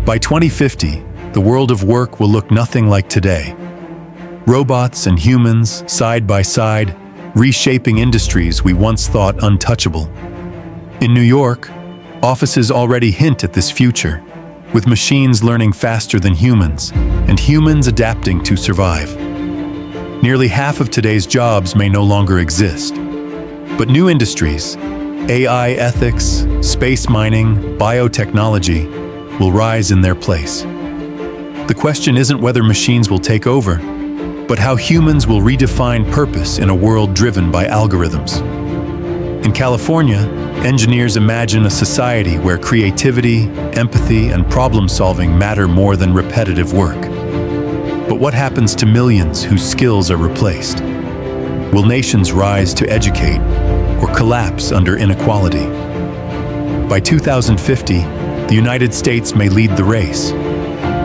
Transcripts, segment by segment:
By 2050, the world of work will look nothing like today. Robots and humans, side by side, reshaping industries we once thought untouchable. In New York, offices already hint at this future, with machines learning faster than humans, and humans adapting to survive. Nearly half of today's jobs may no longer exist. But new industries, AI ethics, space mining, biotechnology, will rise in their place. The question isn't whether machines will take over, but how humans will redefine purpose in a world driven by algorithms. In California, engineers imagine a society where creativity, empathy, and problem-solving matter more than repetitive work. But what happens to millions whose skills are replaced? Will nations rise to educate or collapse under inequality? By 2050, the United States may lead the race,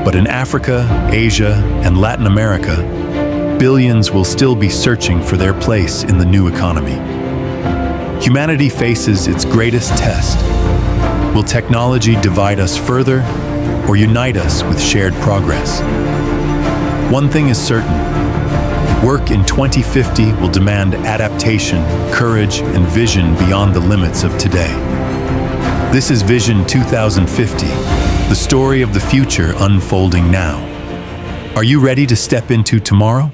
but in Africa, Asia, and Latin America, billions will still be searching for their place in the new economy. Humanity faces its greatest test. Will technology divide us further or unite us with shared progress? One thing is certain: work in 2050 will demand adaptation, courage, and vision beyond the limits of today. This is Vision 2050, the story of the future unfolding now. Are you ready to step into tomorrow?